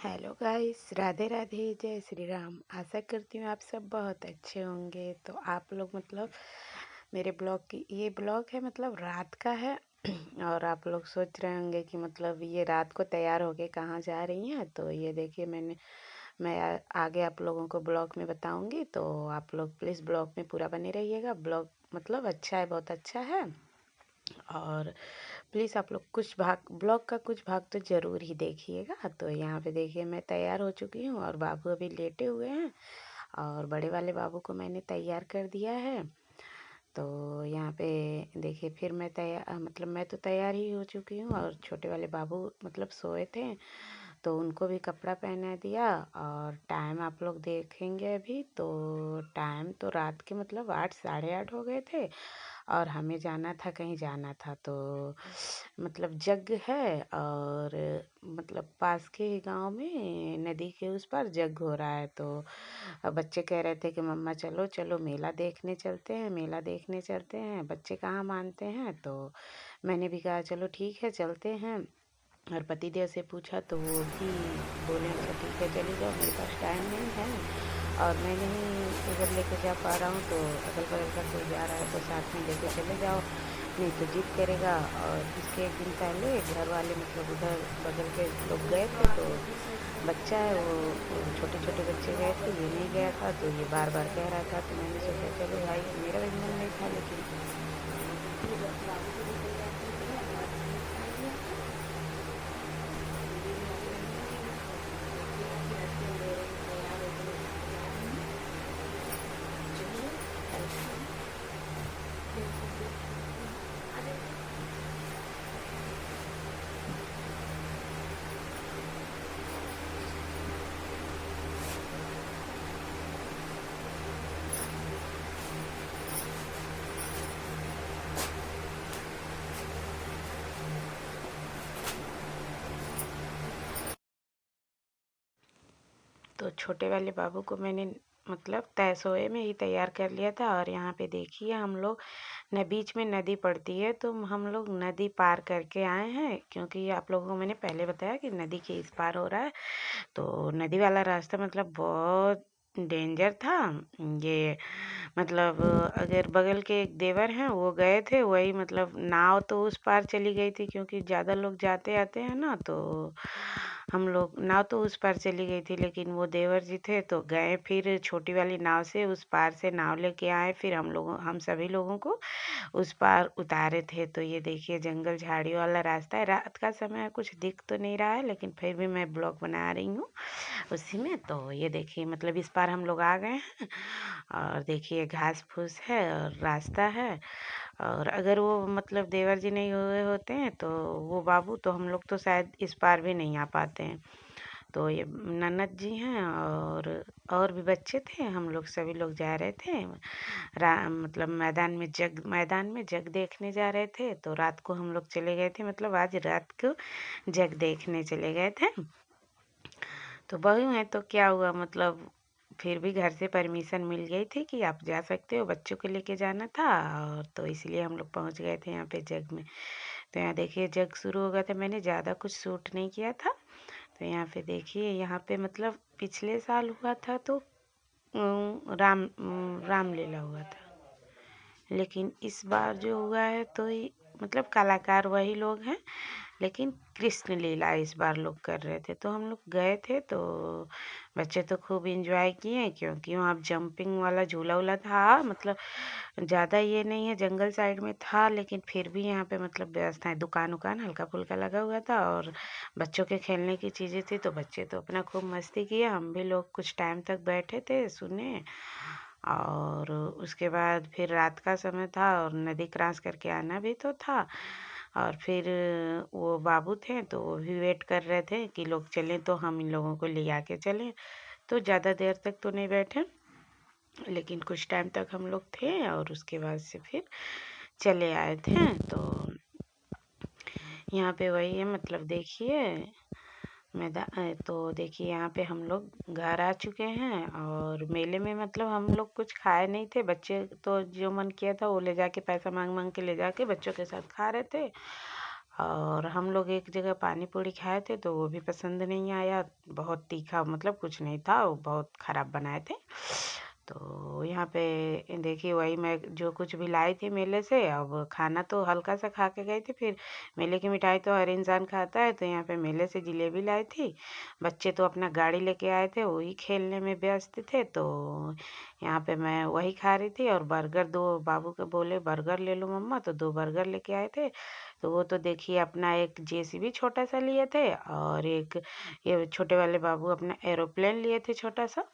Hello guys, Radhe Radhe, जय श्री राम। आशा करती हूँ आप सब बहुत अच्छे होंगे। तो आप लोग मेरे ब्लॉग की ये ब्लॉग है रात का है। और आप लोग सोच रहे होंगे कि ये रात को तैयार होके कहाँ जा रही हैं। तो ये देखिए आगे आप लोगों को ब्लॉग में बताऊंगी। तो आप लोग प्लीज़ ब्लॉग में पूरा बने रहिएगा। ब्लॉग अच्छा है, बहुत अच्छा है। और प्लीज़ आप लोग कुछ भाग ब्लॉग का कुछ भाग तो ज़रूर ही देखिएगा। तो यहाँ पे देखिए मैं तैयार हो चुकी हूँ और बाबू अभी लेटे हुए हैं। और बड़े वाले बाबू को मैंने तैयार कर दिया है। तो यहाँ पे देखिए फिर मैं तैयार मैं तो तैयार ही हो चुकी हूँ। और छोटे वाले बाबू सोए थे, तो उनको भी कपड़ा पहना दिया। और टाइम आप लोग देखेंगे अभी तो टाइम तो रात के 8 8:30 हो गए थे। और हमें जाना था, कहीं जाना था। तो जग है। और पास के ही गांव में नदी के उस पार जग हो रहा है। तो बच्चे कह रहे थे कि मम्मा चलो चलो मेला देखने चलते हैं, मेला देखने चलते हैं। बच्चे कहाँ मानते हैं। तो मैंने भी कहा चलो ठीक है चलते हैं। और पतिदेव से पूछा तो वो भी बोले अच्छा ठीक है चली जाओ, मेरे पास टाइम नहीं है और मैं नहीं उधर लेके जा पा रहा हूँ। तो अगल बगल का कोई जा रहा है तो साथ में लेके चले जाओ, नहीं तो जिद करेगा। और इसके एक दिन पहले घर वाले उधर बगल के लोग गए थे। तो बच्चा है वो छोटे छोटे बच्चे गए थे, ये नहीं गया था। तो ये बार बार कह रहा था। तो मैंने सोचा चलो भाई, मेरा भी मन नहीं था लेकिन बाबू को भी तैयार कर दिया और मैं भी तैयार हो गया। देखिए अभी रास्ते में ले रही हूँ, तैयार हो गई, जा रही हूँ। चलिए चलते हैं। आ जाइए। तो छोटे वाले बाबू को मैंने तय सोए में ही तैयार कर लिया था। और यहाँ पे देखिए हम लोग न बीच में नदी पड़ती है, तो हम लोग नदी पार करके आए हैं। क्योंकि आप लोगों को मैंने पहले बताया कि नदी के इस पार हो रहा है। तो नदी वाला रास्ता बहुत डेंजर था। ये अगर बगल के एक देवर हैं वो गए थे, वही नाव तो उस पार चली गई थी क्योंकि ज़्यादा लोग जाते आते हैं ना। तो हम लोग नाव तो उस पार चली गई थी, लेकिन वो देवर जी थे तो गए फिर छोटी वाली नाव से उस पार से नाव लेके आए। फिर हम सभी लोगों को उस पार उतारे थे। तो ये देखिए जंगल झाड़ियों वाला रास्ता है। रात का समय है, कुछ दिख तो नहीं रहा है, लेकिन फिर भी मैं ब्लॉग बना रही हूँ उसी में। तो ये देखिए इस पार हम लोग आ गए हैं। और देखिए घास फूस है और रास्ता है। और अगर वो देवर जी नहीं हुए होते हैं तो वो बाबू, तो हम लोग तो शायद इस पार भी नहीं आ पाते हैं। तो ये ननद जी हैं और भी बच्चे थे, हम लोग सभी लोग जा रहे थे मैदान में जग देखने जा रहे थे। तो रात को हम लोग चले गए थे, आज रात को जग देखने चले गए थे। तो बहू है तो क्या हुआ, फिर भी घर से परमिशन मिल गई थी कि आप जा सकते हो, बच्चों को लेके जाना था। और तो इसलिए हम लोग पहुंच गए थे यहाँ पे जग में। तो यहाँ देखिए जग शुरू हो गया था, मैंने ज़्यादा कुछ शूट नहीं किया था। तो यहाँ पे देखिए यहाँ पे पिछले साल हुआ था तो रामलीला हुआ था। लेकिन इस बार जो हुआ है तो ये कलाकार वही लोग हैं, लेकिन कृष्ण लीला इस बार लोग कर रहे थे। तो हम लोग गए थे तो बच्चे तो खूब इंजॉय किए, क्योंकि वहाँ जंपिंग वाला झूला वूला था। ज़्यादा ये नहीं है, जंगल साइड में था, लेकिन फिर भी यहाँ पे व्यवस्थाएं, दुकान उकान हल्का फुल्का लगा हुआ था और बच्चों के खेलने की चीज़ें थी। तो बच्चे तो अपना खूब मस्ती किए, हम भी लोग कुछ टाइम तक बैठे थे सुने। और उसके बाद फिर रात का समय था और नदी क्रॉस करके आना भी तो था। और फिर वो बाबू थे तो वो भी वेट कर रहे थे कि लोग चलें तो हम इन लोगों को ले आके चलें। तो ज़्यादा देर तक तो नहीं बैठे, लेकिन कुछ टाइम तक हम लोग थे और उसके बाद से फिर चले आए थे। तो यहाँ पे वही है, देखिए मैदान। तो देखिए यहाँ पे हम लोग घर आ चुके हैं। और मेले में हम लोग कुछ खाए नहीं थे, बच्चे तो जो मन किया था वो ले जाके पैसा मांग मांग के ले जाके बच्चों के साथ खा रहे थे। और हम लोग एक जगह पानी पूरी खाए थे तो वो भी पसंद नहीं आया, बहुत तीखा, मतलब कुछ नहीं था, वो बहुत ख़राब बनाए थे। तो यहाँ पे देखिए, वही मैं जो कुछ भी लाई थी मेले से, अब खाना तो हल्का सा खा के गई थी, फिर मेले की मिठाई तो हर इंसान खाता है, तो यहाँ पे मेले से जलेबी लाई थी। बच्चे तो अपना गाड़ी लेके आए थे, वही खेलने में व्यस्त थे, तो यहाँ पे मैं वही खा रही थी। और बर्गर, दो बाबू के बोले बर्गर ले लो मम्मा, तो दो बर्गर लेके आए थे। तो वो तो देखिए अपना एक जेसीबी छोटा सा लिए थे, और एक ये छोटे वाले बाबू अपना एरोप्लेन लिए थे छोटा सा।